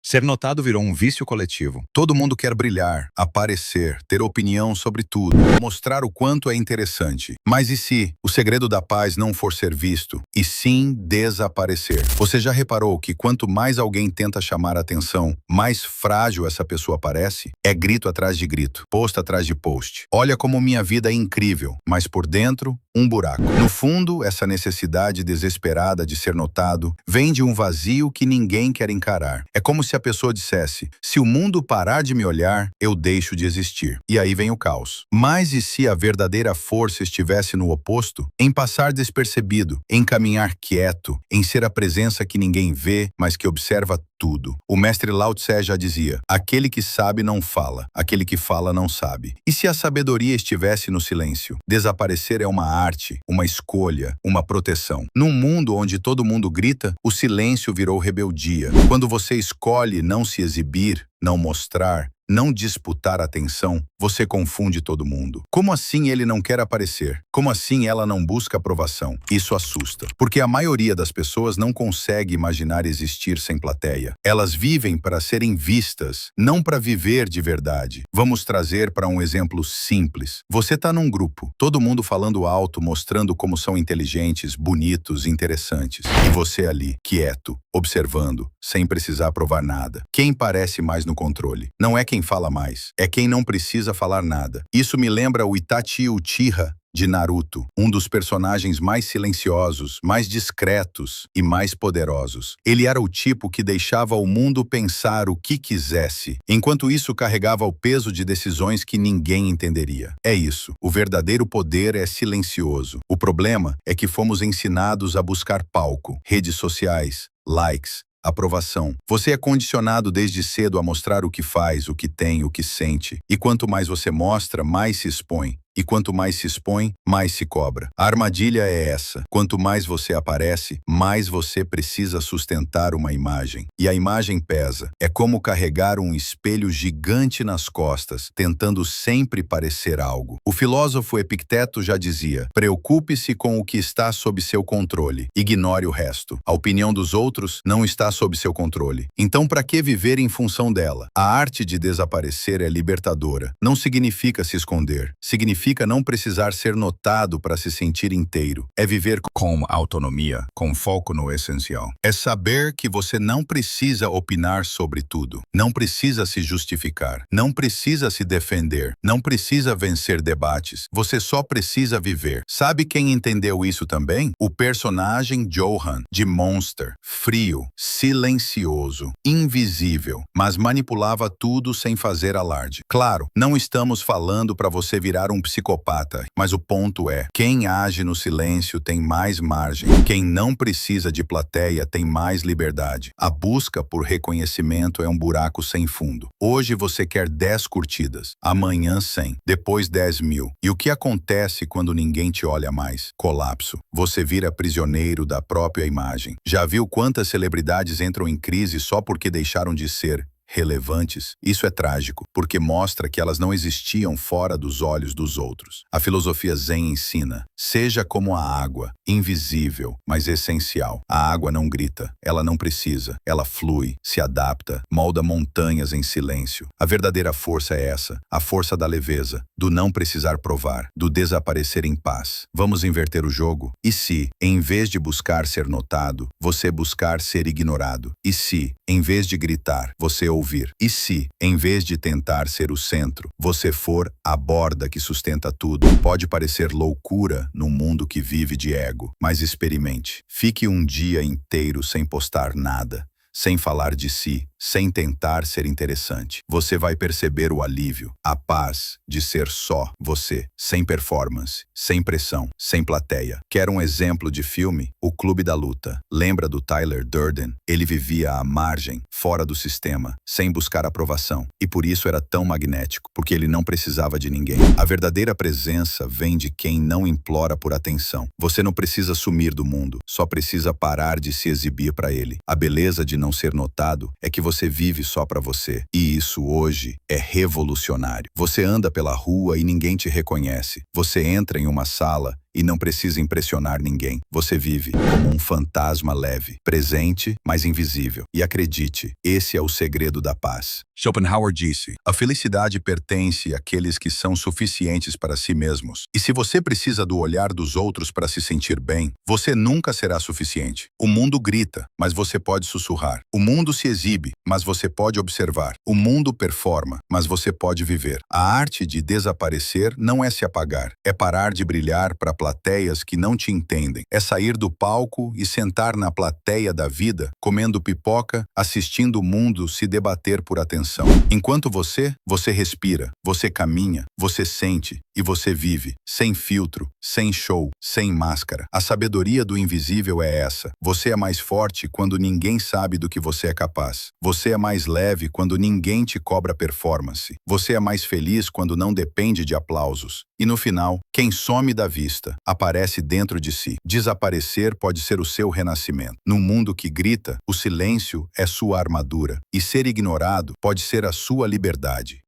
Ser notado virou um vício coletivo. Todo mundo quer brilhar, aparecer, ter opinião sobre tudo, mostrar o quanto é interessante. Mas e se o segredo da paz não for ser visto, e sim desaparecer? Você já reparou que quanto mais alguém tenta chamar a atenção, mais frágil essa pessoa parece? É grito atrás de grito, post atrás de post. Olha como minha vida é incrível, mas por dentro, um buraco. No fundo, essa necessidade desesperada de ser notado vem de um vazio que ninguém quer encarar. É como se a pessoa dissesse: se o mundo parar de me olhar, eu deixo de existir. E aí vem o caos. Mas e se a verdadeira força estivesse no oposto? Em passar despercebido, em caminhar quieto, em ser a presença que ninguém vê, mas que observa tudo. O mestre Lao Tse já dizia: aquele que sabe não fala, aquele que fala não sabe. E se a sabedoria estivesse no silêncio? Desaparecer é uma arte, uma escolha, uma proteção. Num mundo onde todo mundo grita, o silêncio virou rebeldia. Quando você escolhe não se exibir, não mostrar, não disputar atenção, você confunde todo mundo. Como assim ele não quer aparecer? Como assim ela não busca aprovação? Isso assusta, porque a maioria das pessoas não consegue imaginar existir sem plateia. Elas vivem para serem vistas, não para viver de verdade. Vamos trazer para um exemplo simples. Você está num grupo, todo mundo falando alto, mostrando como são inteligentes, bonitos, interessantes. E você ali, quieto, observando, sem precisar provar nada. Quem parece mais no controle? Não é quem fala mais, é quem não precisa falar nada. Isso me lembra o Itachi Uchiha de Naruto, um dos personagens mais silenciosos, mais discretos e mais poderosos. Ele era o tipo que deixava o mundo pensar o que quisesse, enquanto isso carregava o peso de decisões que ninguém entenderia. É isso, o verdadeiro poder é silencioso. O problema é que fomos ensinados a buscar palco, redes sociais, likes, aprovação. Você é condicionado desde cedo a mostrar o que faz, o que tem, o que sente. E quanto mais você mostra, mais se expõe. E quanto mais se expõe, mais se cobra. A armadilha é essa. Quanto mais você aparece, mais você precisa sustentar uma imagem. E a imagem pesa. É como carregar um espelho gigante nas costas, tentando sempre parecer algo. O filósofo Epicteto já dizia: preocupe-se com o que está sob seu controle. Ignore o resto. A opinião dos outros não está sob seu controle. Então, para que viver em função dela? A arte de desaparecer é libertadora. Não significa se esconder. Significa não precisar ser notado para se sentir inteiro. É viver com autonomia, com foco no essencial. É saber que você não precisa opinar sobre tudo. Não precisa se justificar. Não precisa se defender. Não precisa vencer debates. Você só precisa viver. Sabe quem entendeu isso também? O personagem Johan, de Monster. Frio, silencioso, invisível, mas manipulava tudo sem fazer alarde. Claro, não estamos falando para você virar um psicopata, mas o ponto é: quem age no silêncio tem mais margem. Quem não precisa de plateia tem mais liberdade. A busca por reconhecimento é um buraco sem fundo. Hoje você quer 10 curtidas, amanhã 100, depois 10.000. E o que acontece quando ninguém te olha mais? Colapso. Você vira prisioneiro da própria imagem. Já viu quantas celebridades entram em crise só porque deixaram de ser relevantes? Isso é trágico, porque mostra que elas não existiam fora dos olhos dos outros. A filosofia Zen ensina: seja como a água, invisível, mas essencial. A água não grita, ela não precisa, ela flui, se adapta, molda montanhas em silêncio. A verdadeira força é essa, a força da leveza, do não precisar provar, do desaparecer em paz. Vamos inverter o jogo? E se, em vez de buscar ser notado, você buscar ser ignorado? E se, em vez de gritar, você ouvir? E se, em vez de tentar ser o centro, você for a borda que sustenta tudo? Pode parecer loucura num mundo que vive de ego, mas experimente. Fique um dia inteiro sem postar nada, sem falar de si, sem tentar ser interessante. Você vai perceber o alívio, a paz de ser só você, sem performance, sem pressão, sem plateia. Quer um exemplo de filme? O Clube da Luta. Lembra do Tyler Durden? Ele vivia à margem, fora do sistema, sem buscar aprovação. E por isso era tão magnético, porque ele não precisava de ninguém. A verdadeira presença vem de quem não implora por atenção. Você não precisa sumir do mundo, só precisa parar de se exibir para ele. A beleza de não ser notado é que você vive só para você. E isso hoje é revolucionário. Você anda pela rua e ninguém te reconhece. Você entra em uma sala e não precisa impressionar ninguém. Você vive como um fantasma leve, presente, mas invisível. E acredite, esse é o segredo da paz. Schopenhauer disse: a felicidade pertence àqueles que são suficientes para si mesmos. E se você precisa do olhar dos outros para se sentir bem, você nunca será suficiente. O mundo grita, mas você pode sussurrar. O mundo se exibe, mas você pode observar. O mundo performa, mas você pode viver. A arte de desaparecer não é se apagar, é parar de brilhar para plateias que não te entendem. É sair do palco e sentar na plateia da vida, comendo pipoca, assistindo o mundo se debater por atenção. Enquanto você respira, você caminha, você sente e você vive, sem filtro, sem show, sem máscara. A sabedoria do invisível é essa. Você é mais forte quando ninguém sabe do que você é capaz. Você é mais leve quando ninguém te cobra performance. Você é mais feliz quando não depende de aplausos. E no final, quem some da vista, aparece dentro de si. Desaparecer pode ser o seu renascimento. Num mundo que grita, o silêncio é sua armadura. E ser ignorado pode ser a sua liberdade.